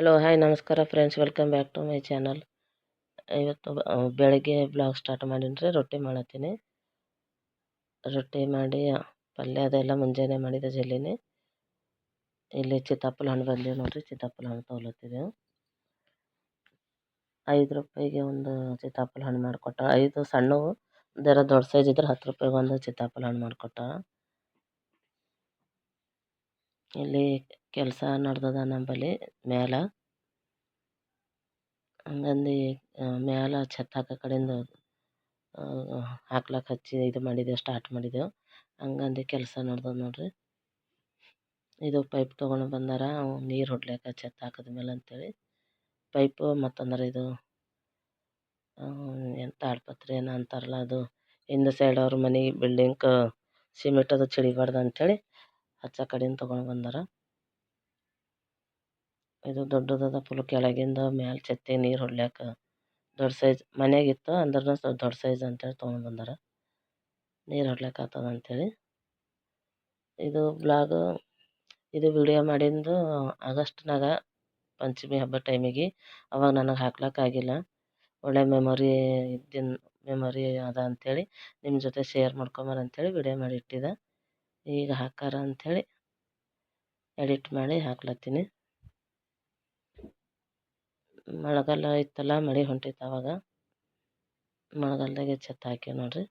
Hello hi ನಮಸ್ಕಾರ friends, welcome back to my channel. ಇವತ್ತು ಬೆಳಗ್ಗೆ ಬ್ಲಾಗ್ ಸ್ಟಾರ್ಟ್ ಮಾಡೀನಿ. ರೊಟ್ಟಿ ಮಾಡತ್ತೀನಿ. ರೊಟ್ಟಿ ಮಾಡಿ ಪಲ್ಯ ಅದೆಲ್ಲ ಮುಂಜಾನೆ ಮಾಡಿದ ಜಲ್ಲಿನಿ. ಇಲ್ಲಿ ಸೀತಾಫಲ ಹಣ್ಣು ಬಂದೀವಿ ನೋಡ್ರಿ. ಸೀತಾಫಲ ಹಣ್ಣು ತೊಗೊಳತ್ತಿದ್ದೆವು. 5 ರೂಪಾಯಿಗೆ ಒಂದು ಸೀತಾಫಲ ಹಣ್ಣು ಮಾಡಿಕೊಟ್ಟ. 5 ಸಣ್ಣವು, ದೊಡ್ಡ ಸೈಜ್ ಇದ್ರೆ 10 ರೂಪಾಯಿಗೆ ಒಂದು ಸೀತಾಫಲ ಹಣ್ಣು ಮಾಡಿಕೊಟ್ಟ. ಇಲ್ಲಿ ಕೆಲಸ ನಡ್ದದ ನಮ್ಮಲ್ಲಿ ಮ್ಯಾಲ. ಹಂಗಂದು ಮ್ಯಾಲ ಛತ್ ಹಾಕೋ ಕಡೆಯಿಂದ ಹಾಕ್ಲಕ್ಕೆ ಹಚ್ಚಿ ಇದು ಮಾಡಿದೆವು, ಸ್ಟಾರ್ಟ್ ಮಾಡಿದೆವು. ಹಂಗಂದು ಕೆಲಸ ನಡ್ದದ ನೋಡ್ರಿ. ಇದು ಪೈಪ್ ತೊಗೊಂಡು ಬಂದಾರ, ನೀರು ಹೊಡ್ಲಿಕ್ಕೆ ಛತ್ ಹಾಕಿದ ಮೇಲೆ ಅಂತೇಳಿ ಪೈಪು. ಮತ್ತಂದ್ರೆ ಇದು ಏನು ತಾಡ್ಪತ್ರೆ ಏನೋ ಅಂತಾರಲ್ಲ, ಅದು ಹಿಂದೆ ಸೈಡ್ ಅವ್ರ ಮನೆ ಬಿಲ್ಡಿಂಗ್ ಸಿಮೆಂಟ್ ಅದು ಚಿಡಿಬಾರ್ದು ಅಂಥೇಳಿ ಹಚ್ಚ ಕಡೆಯಿಂದ ತೊಗೊಂಡು ಬಂದಾರ. ಇದು ದೊಡ್ಡದಾದ ಫುಲ್ ಕೆಳಗಿಂದ ಮ್ಯಾಲೆ ಛತ್ತಿಗೆ ನೀರು ಹೊಡ್ಲಿಕ್ಕೆ ದೊಡ್ಡ ಸೈಜ್ ಮನೆಯಾಗಿತ್ತು, ಅಂದ್ರೂ ಸ್ವಲ್ಪ ದೊಡ್ಡ ಸೈಜ್ ಅಂತೇಳಿ ತೊಗೊಂಡು ಬಂದಾರ. ನೀರು ಹೊಡ್ಲಿಕ್ಕೆ ಆಗ್ತದ ಅಂಥೇಳಿ ಇದು ಬ್ಲಾಗ್. ಇದು ವಿಡಿಯೋ ಮಾಡಿದ್ದು ಆಗಸ್ಟ್ನಾಗ, ಪಂಚಮಿ ಹಬ್ಬ ಟೈಮಿಗೆ. ಅವಾಗ ನನಗೆ ಹಾಕ್ಲಿಕ್ಕಾಗಿಲ್ಲ. ಒಳ್ಳೆ ಮೆಮೊರಿ ಅದ ಅಂಥೇಳಿ ನಿಮ್ಮ ಜೊತೆ ಶೇರ್ ಮಾಡ್ಕೊಂಬರಂಥೇಳಿ ವಿಡಿಯೋ ಮಾಡಿ ಇಟ್ಟಿದ್ದೆ. ಈಗ ಹಾಕಾರ ಅಂಥೇಳಿ ಎಡಿಟ್ ಮಾಡಿ ಹಾಕ್ಲತ್ತೀನಿ. ಮಳೆಗಾಲ ಇತ್ತಲ್ಲ, ಮಳೆ ಹೊಂಟಿತ್ತು. ಅವಾಗ ಮಳೆಗಾಲದಾಗೆ ಛತ್ ಹಾಕಿ ನೋಡ್ರಿ.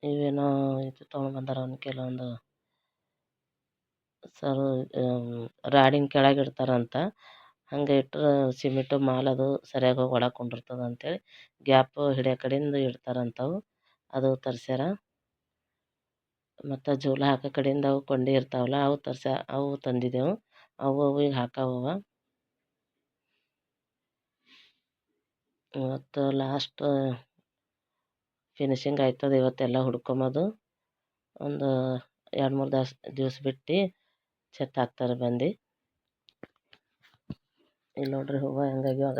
ಇವೇನೋ ಇದು ತೊಗೊಂಡು ಬಂದಾರ, ಅವ್ನು ಕೆಲವೊಂದು ರಾಡಿನ ಕೆಳಗೆ ಇಡ್ತಾರಂತ. ಹಂಗೆ ಇಟ್ಟರೆ ಸಿಮೆಂಟು ಮಾಲದು ಸರಿಯಾಗಿ ಹೋಗಿ ಒಳಕೊಂಡಿರ್ತದೆ ಅಂಥೇಳಿ ಗ್ಯಾಪ್ ಹಿಡಿಯೋ ಕಡೆಯಿಂದ ಇಡ್ತಾರಂತವು. ಅದು ತರ್ಸ್ಯಾರ. ಮತ್ತು ಜೋಲ ಹಾಕೋ ಕಡೆಯಿಂದ ಅವು ಕೊಂಡಿ ಇರ್ತಾವಲ್ಲ, ಅವು ತಂದಿದ್ದೆವು. ಅವು ಈಗ ಹಾಕಾವವ. ಮತ್ತು ಲಾಸ್ಟ್ ಫಿನಿಶಿಂಗ್ ಆಯ್ತದ. ಇವತ್ತೆಲ್ಲ ಹುಡ್ಕೊಂಬೋದು. ಒಂದು 2-3 ದಿವಸ ಬಿಟ್ಟು ಛತ್ ಹಾಕ್ತಾರೆ ಬಂದು. ಇಲ್ಲಿ ನೋಡ್ರಿ ಹೂವು ಹೆಂಗಾಗ್ಯವ.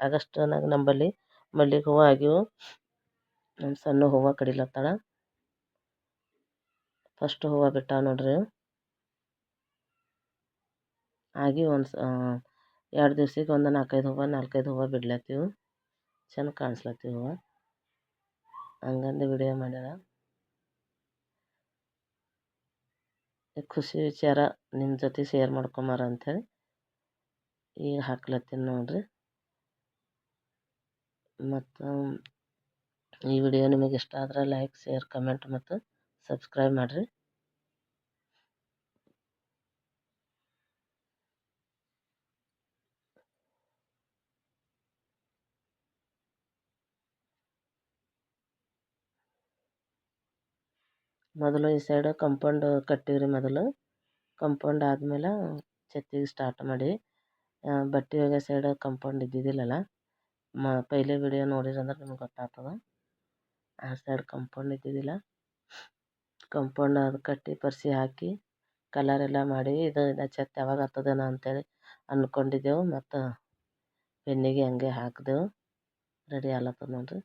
ಆಗಸ್ಟ್ನಾಗ ನಂಬಲ್ಲಿ ಮಲ್ಲಿಗೆ ಹೂವು ಆಗ್ಯವು. ನಮ್ಮ ಸಣ್ಣ ಹೂವು ಕಡಿಲತ್ತಾಳ. ಫಸ್ಟ್ ಹೂವು ಬಿಟ್ಟಾವ ನೋಡ್ರಿ. ಆಗಿ ಒಂದು 2 ದಿವ್ಸಕ್ಕೆ ಒಂದು 4-5 ಹೂವು ಬಿಡ್ಲತ್ತೀವಿ. ಚೆಂದ ಕಾಣಿಸ್ಲತ್ತೀವಿ ಹೂವು. ಹಂಗಂದು ವಿಡಿಯೋ ಮಾಡ್ಯಾರ. ಖುಷಿ ವಿಚಾರ ನಿಮ್ಮ ಜೊತೆ ಶೇರ್ ಮಾಡ್ಕೊಂಬಾರ ಅಂಥೇಳಿ ಈಗ ಹಾಕ್ಲತ್ತೀನಿ ನೋಡ್ರಿ. ಮತ್ತು ಈ ವಿಡಿಯೋ ನಿಮಗೆ ಇಷ್ಟ ಆದರೆ ಲೈಕ್, ಶೇರ್, ಕಮೆಂಟ್ ಮತ್ತು ಸಬ್ಸ್ಕ್ರೈಬ್ ಮಾಡಿರಿ. ಮೊದಲು ಈ ಸೈಡ್ ಕಂಪೌಂಡ್ ಕಟ್ಟಿವ್ರಿ. ಮೊದಲು ಕಂಪೌಂಡ್ ಆದಮೇಲೆ ಛತ್ತಿಗೆ ಸ್ಟಾರ್ಟ್ ಮಾಡಿ. ಬಟ್ಟೆ ಒಗೆಯೋ ಸೈಡ್ ಕಂಪೌಂಡ್ ಇದ್ದಿದ್ದಿಲ್ಲಲ್ಲ. ಪೈಲೆ ವಿಡಿಯೋ ನೋಡಿರಂದ್ರೆ ನಿಮ್ಗೆ ಗೊತ್ತಾಗ್ತದೆ. ಆ ಸೈಡ್ ಕಂಪೌಂಡ್ ಇದ್ದಿದ್ದಿಲ್ಲ. ಕಂಪೌಂಡ್ ಅದು ಕಟ್ಟಿ ಪರ್ಸಿ ಹಾಕಿ ಕಲರ್ ಎಲ್ಲ ಮಾಡಿ ಇದು ಛತ್ ಯಾವಾಗ ಆಗ್ತದೇನೋ ಅಂತೇಳಿ ಅಂದ್ಕೊಂಡಿದ್ದೆವು. ಮತ್ತು ಬೆನ್ನಿಗೆ ಹಂಗೆ ಹಾಕಿದೆವು. ರೆಡಿ ಆಗ್ಲತ್ತದ ನೋಡ್ರಿ.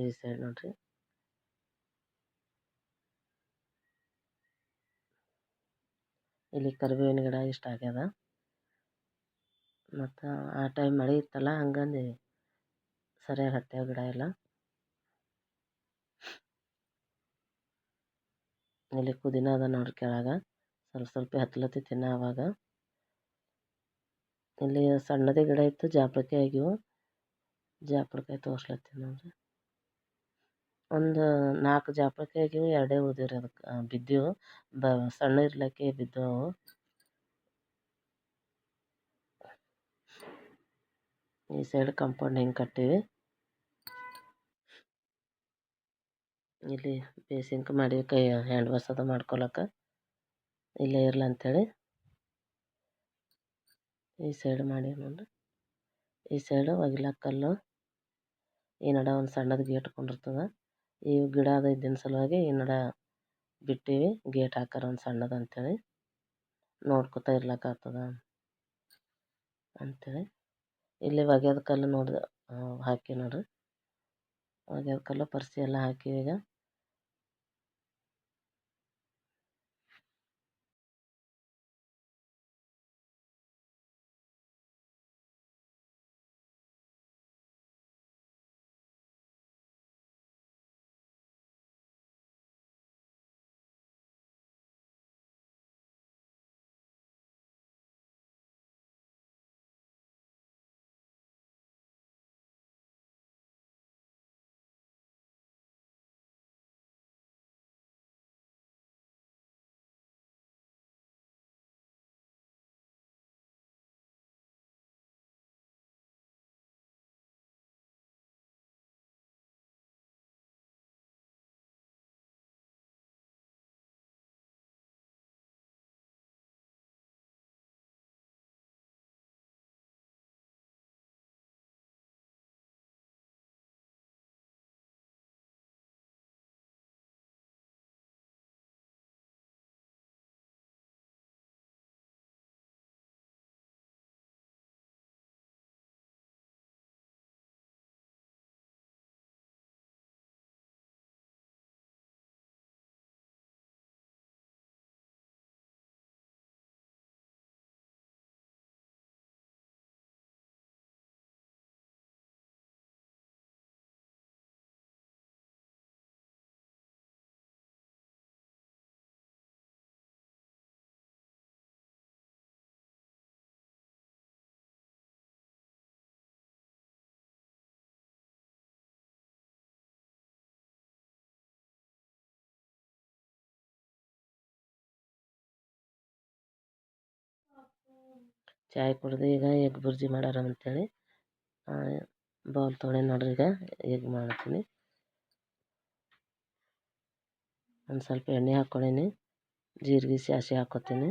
ಈ ಸೈಡ್ ನೋಡ್ರಿ. ಇಲ್ಲಿ ಕರಿಬೇವಿನ ಗಿಡ ಇಷ್ಟ ಆಗ್ಯದ. ಮತ್ತು ಆ ಟೈಮ್ ಮಳೆ ಇತ್ತಲ್ಲ, ಹಂಗಂದು ಸರಿಯಾಗಿ ಹತ್ಯಾವ ಗಿಡ ಎಲ್ಲ. ಇಲ್ಲಿ ಪುದೀನ ಅದ ನೋಡ್ರಿ ಕೆಳಗೆ. ಸ್ವಲ್ಪ ಹತ್ಲತ್ತಿನ ಆವಾಗ. ಇಲ್ಲಿ ಸಣ್ಣದೇ ಗಿಡ ಇತ್ತು, ಜಾಪಳಕಾಯಿ ಆಗಿವು. ಜಾಪಳಕಾಯಿ ತೋರ್ಸ್ಲತ್ತೀನಿ ನೋಡ್ರಿ. ಒಂದು 4 ಜಾಪಳಕಾಯಿ ಆಗಿವು, 2 ಉಳಿದಿವ್ರಿ. ಅದಕ್ಕೆ ಬಿದ್ದವು. ಸಣ್ಣ ಇರ್ಲಿಕ್ಕೆ ಬಿದ್ದವು. ಈ ಸೈಡ್ ಕಾಂಪೌಂಡ್ ಹಿಂಗೆ ಕಟ್ಟೀವಿ. ಇಲ್ಲಿ ಬೇಸಿಂಕ್ ಮಾಡಿ ಕೈ ಹ್ಯಾಂಡ್ ವಾಶ್ ಅದು ಮಾಡ್ಕೊಳಕ್ಕೆ ಇಲ್ಲೇ ಇರಲ್ಲ ಅಂಥೇಳಿ ಈ ಸೈಡ್ ಮಾಡಿ ನೋಡ್ರಿ. ಈ ಸೈಡು ಒಗಿಲಾಕ ಕಲ್ಲು, ಈ ನಡ ಒಂದು ಸಣ್ಣದು ಗೇಟ್ ಕೊಂಡಿರ್ತದೆ. ಈ ಗಿಡ ಅದು ಇದ್ದಿನ ಸಲುವಾಗಿ ಈ ನಡ ಬಿಟ್ಟೀವಿ, ಗೇಟ್ ಹಾಕಾರ ಒಂದು ಸಣ್ಣದು ಅಂಥೇಳಿ ನೋಡ್ಕೊತಾ ಇರ್ಲಕ್ಕಾಗ್ತದ ಅಂಥೇಳಿ. ಇಲ್ಲಿ ಒಗ್ಯೋದು ಕಲ್ಲು ನೋಡಿದೆ ಹಾಕಿ ನೋಡ್ರಿ. ಒಗ್ಯೋದು ಕಲ್ಲು ಪರ್ಸಿ ಎಲ್ಲ ಹಾಕಿ ಈಗ ಚಾಯ್ ಕುಡ್ದು ಈಗ ಎಗ್ ಬುರ್ಜಿ ಮಾಡಾರ ಅಂಥೇಳಿ ಬೌಲ್ ತೊಗೊಂಡು ನೋಡ್ರಿ. ಈಗ ಎಗ್ ಮಾಡ್ತೀನಿ. ಒಂದು ಸ್ವಲ್ಪ ಎಣ್ಣೆ ಹಾಕ್ಕೊಂಡೀನಿ, ಜೀರಿಗೆ ಸಾಸಿವೆ ಹಾಕ್ಕೊತೀನಿ,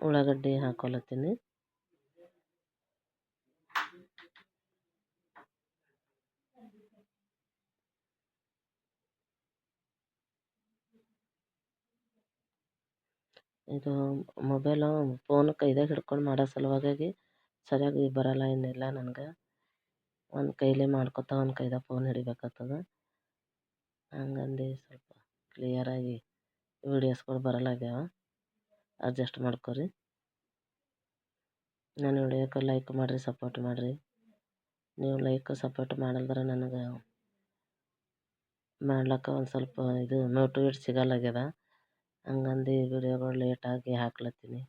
ಉಳ್ಳಾಗಡ್ಡಿ ಹಾಕ್ಕೊಳತ್ತೀನಿ. ಇದು ಮೊಬೈಲು ಫೋನು ಕೈದಾಗ ಹಿಡ್ಕೊಂಡು ಮಾಡೋ ಸಲುವಾಗಿ ಸರಿಯಾಗಿ ಬರಲ್ಲ ಏನಿಲ್ಲ ನನಗೆ. ಒಂದು ಕೈಲೇ ಮಾಡ್ಕೊತಾ ಒಂದು ಕೈದಾಗ ಫೋನ್ ಹಿಡಿಬೇಕಾಗ್ತದ. ಹಂಗಂದು ಸ್ವಲ್ಪ ಕ್ಲಿಯರಾಗಿ ವೀಡಿಯೋಸ್ಗಳು ಬರಲ್ಲಾಗ್ಯಾವ, ಅಡ್ಜಸ್ಟ್ ಮಾಡ್ಕೊರಿ. ನನ್ನ ವಿಡಿಯೋಕ್ಕೆ ಲೈಕ್ ಮಾಡಿರಿ, ಸಪೋರ್ಟ್ ಮಾಡಿರಿ. ನೀವು ಲೈಕ್ ಸಪೋರ್ಟ್ ಮಾಡಲ್ದ್ರೆ ನನಗೆ ಮಾಡ್ಲಿಕ್ಕೆ ಒಂದು ಸ್ವಲ್ಪ ಇದು ಮೋಟಿವೇಟ್ ಸಿಗಲ್ಲಾಗ್ಯದ. ಹಂಗಂದು ವಿಡಿಯೋಗಳು ಲೇಟಾಗಿ ಹಾಕ್ಲತ್ತೀನಿ.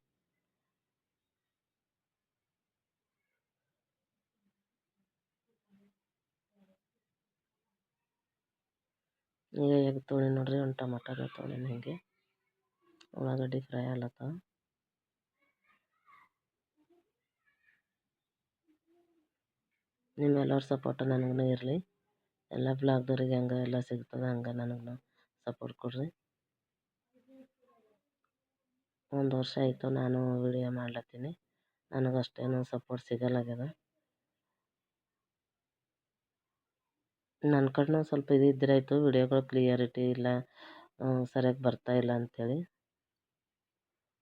ಈಗ ಎಗ್ ತೊಗೊಂಡು ನೋಡ್ರಿ, ಒಂದು ಟೊಮಟೊ ತೊಗೊಂಡು ಹಿಂಗೆ ಉಳ್ಳಾಗಡ್ಡಿ ಫ್ರೈ ಆಗ್ಲತ್ತಾವ. ನಿಮ್ಮೆಲ್ಲರ ಸಪೋರ್ಟ್ ನನಗೂ ಇರಲಿ. ಎಲ್ಲ ಬ್ಲಾಗ್ದವ್ರಿಗೆ ಹಂಗೆ ಎಲ್ಲ ಸಿಗ್ತದೆ, ಹಂಗೆ ನನಗೂ ಸಪೋರ್ಟ್ ಕೊಡ್ರಿ. ಒಂದು ವರ್ಷ ಆಯಿತು ನಾನು ವಿಡಿಯೋ ಮಾಡ್ಲತ್ತೀನಿ, ನನಗೆ ಅಷ್ಟೇನು ಸಪೋರ್ಟ್ ಸಿಗಲ್ಲಾಗ್ಯದ. ನನ್ನ ಕಡೆನೂ ಸ್ವಲ್ಪ ಇದು ಇದ್ರಾಯ್ತು, ವಿಡಿಯೋಗಳು ಕ್ಲಿಯರಿಟಿ ಇಲ್ಲ, ಸರಿಯಾಗಿ ಬರ್ತಾಯಿಲ್ಲ ಅಂಥೇಳಿ.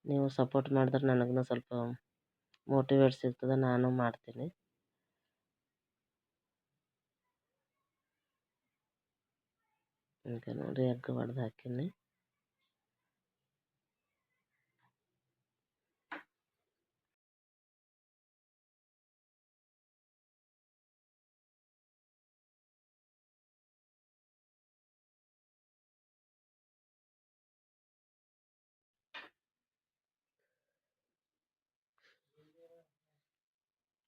ನೀವು ಸಪೋರ್ಟ್ ಮಾಡಿದ್ರೆ ನನಗೂ ಸ್ವಲ್ಪ ಮೋಟಿವೇಟ್ ಸಿಗ್ತದೆ, ನಾನು ಮಾಡ್ತೀನಿ. ಈಗ ನೋಡಿ ಎಗ್ ಹೊಡೆದು ಹಾಕೀನಿ.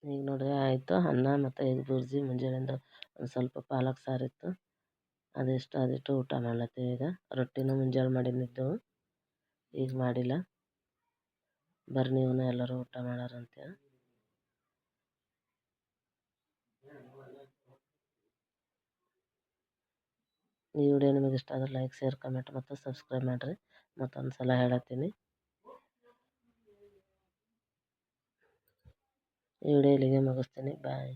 ಈಗ ನೋಡ್ರಿ ಆಯಿತು, ಅನ್ನ ಮತ್ತು ಎಗ್ ಬುರ್ಜಿ. ಮುಂಜಾನೆಯಿಂದ ಒಂದು ಸ್ವಲ್ಪ ಪಾಲಕ್ ಸಾರಿತ್ತು, ಅದಿಟ್ಟು ಊಟ ಮಾಡ್ಲತ್ತೀವಿ. ಈಗ ರೊಟ್ಟಿನೂ ಮುಂಜಾನೆ ಮಾಡಿದ್ದಿದ್ದೆವು, ಈಗ ಮಾಡಿಲ್ಲ. ಬರ್ರಿ ನೀವು ಎಲ್ಲರೂ ಊಟ ಮಾಡಾರಂತೆ. ಈ ವಿಡಿಯೋ ನಿಮಗೆ ಇಷ್ಟ ಆದ್ರೆ ಲೈಕ್, ಶೇರ್, ಕಮೆಂಟ್ ಮತ್ತು ಸಬ್ಸ್ಕ್ರೈಬ್ ಮಾಡಿರಿ. ಮತ್ತೊಂದು ಸಲ ಹೇಳತ್ತೀನಿ, ಈ ವಿಡಿಯೋ ಇಲ್ಲಿಗೆ ಮುಗಿಸ್ತೀನಿ. ಬಾಯ್.